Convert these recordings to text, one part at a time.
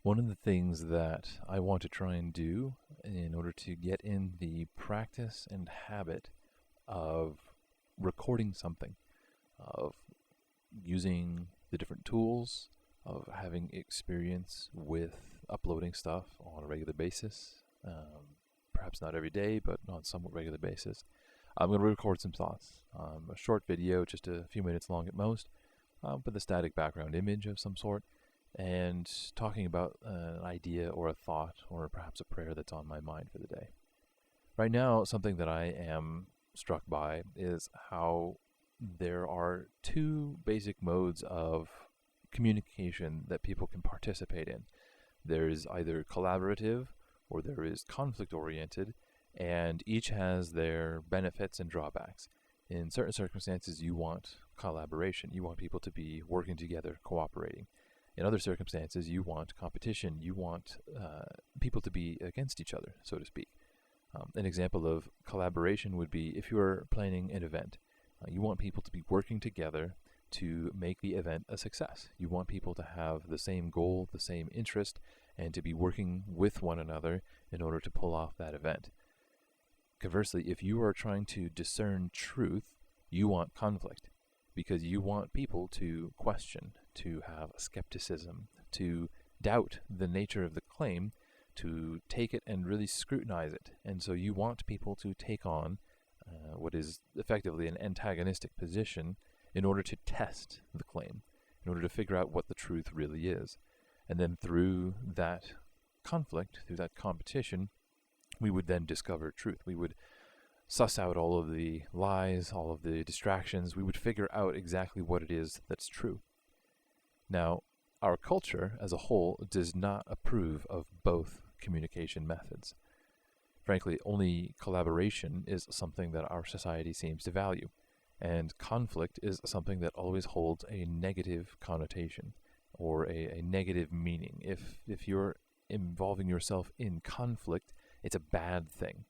One of the things that I want to try and do in order to get in the practice and habit of recording something, of using the different tools, of having experience with uploading stuff on a regular basis, perhaps not every day, but on a somewhat regular basis. I'm going to record some thoughts, a short video, just a few minutes long at most, with a static background image of some sort, and talking about an idea or a thought or perhaps a prayer that's on my mind for the day. Right now, something that I am struck by is how there are two basic modes of communication that people can participate in. There is either collaborative or there is conflict oriented, and each has their benefits and drawbacks. In certain circumstances, you want collaboration. You want people to be working together, cooperating. In other circumstances, you want competition. You want people to be against each other, so to speak. An example of collaboration would be if you are planning an event. You want people to be working together to make the event a success. You want people to have the same goal, the same interest, and to be working with one another in order to pull off that event. Conversely, if you are trying to discern truth, you want conflict, because you want people to question, to have skepticism, to doubt the nature of the claim, to take it and really scrutinize it. And so you want people to take on what is effectively an antagonistic position in order to test the claim, in order to figure out what the truth really is. And then through that conflict, through that competition, we would then discover truth. We would suss out all of the lies, all of the distractions. We would figure out exactly what it is that's true. Now, our culture as a whole does not approve of both communication methods. Frankly, only collaboration is something that our society seems to value, and conflict is something that always holds a negative connotation or a negative meaning. If you're involving yourself in conflict, it's a bad thing.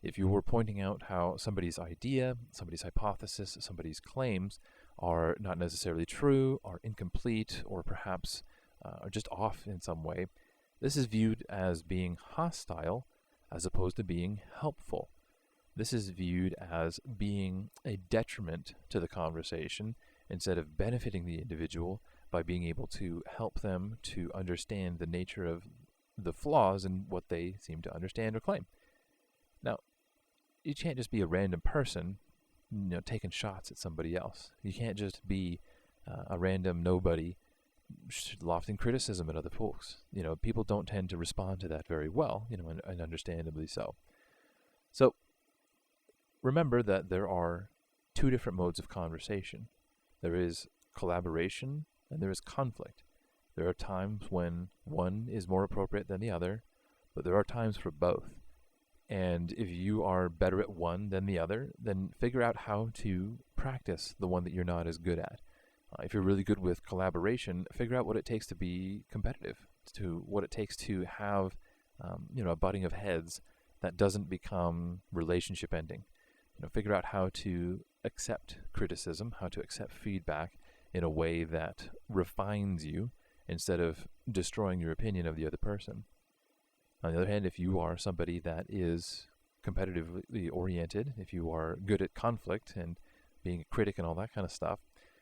If you were pointing out how somebody's idea, somebody's hypothesis, somebody's claims are not necessarily true, are incomplete, or perhaps are just off in some way, this is viewed as being hostile as opposed to being helpful. This is viewed as being a detriment to the conversation instead of benefiting the individual by being able to help them to understand the nature of the flaws in what they seem to understand or claim. Now, you can't just be a random person, taking shots at somebody else. You can't just be a random nobody lofting criticism at other folks. People don't tend to respond to that very well, and understandably so. So, remember that there are two different modes of conversation. There is collaboration and there is conflict. There are times when one is more appropriate than the other, but there are times for both. And if you are better at one than the other, then figure out how to practice the one that you're not as good at. If you're really good with collaboration, figure out what it takes to be competitive, to what it takes to have a butting of heads that doesn't become relationship ending. Figure out how to accept criticism, how to accept feedback in a way that refines you instead of destroying your opinion of the other person. On the other hand, if you are somebody that is competitively oriented, if you are good at conflict and being a critic and all that kind of stuff,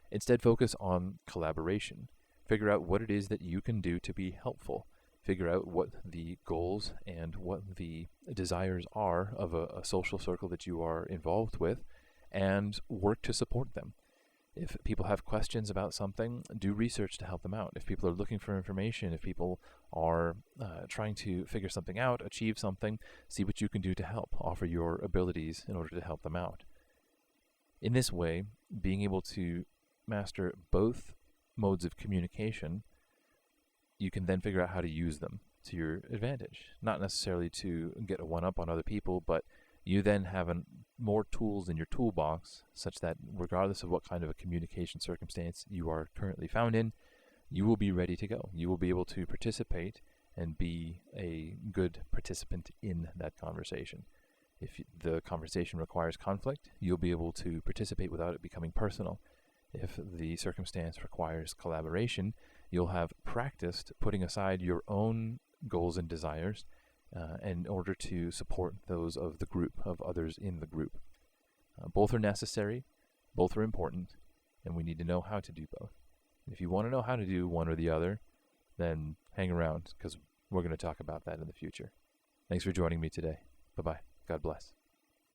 instead focus on collaboration. Figure out what it is that you can do to be helpful. Figure out what the goals and what the desires are of a social circle that you are involved with, and work to support them. If people have questions about something, do research to help them out. If people are looking for information, if people are trying to figure something out, achieve something, see what you can do to help. Offer your abilities in order to help them out. In this way, being able to master both modes of communication, you can then figure out how to use them to your advantage. Not necessarily to get a one-up on other people, but you then have more tools in your toolbox such that regardless of what kind of a communication circumstance you are currently found in, you will be ready to go. You will be able to participate and be a good participant in that conversation. If the conversation requires conflict, you'll be able to participate without it becoming personal. If the circumstance requires collaboration, you'll have practiced putting aside your own goals and desires in order to support those of the group, of others in the group. Both are necessary, both are important, and we need to know how to do both. If you want to know how to do one or the other, then hang around, because we're going to talk about that in the future. Thanks for joining me today. Bye-bye. God bless.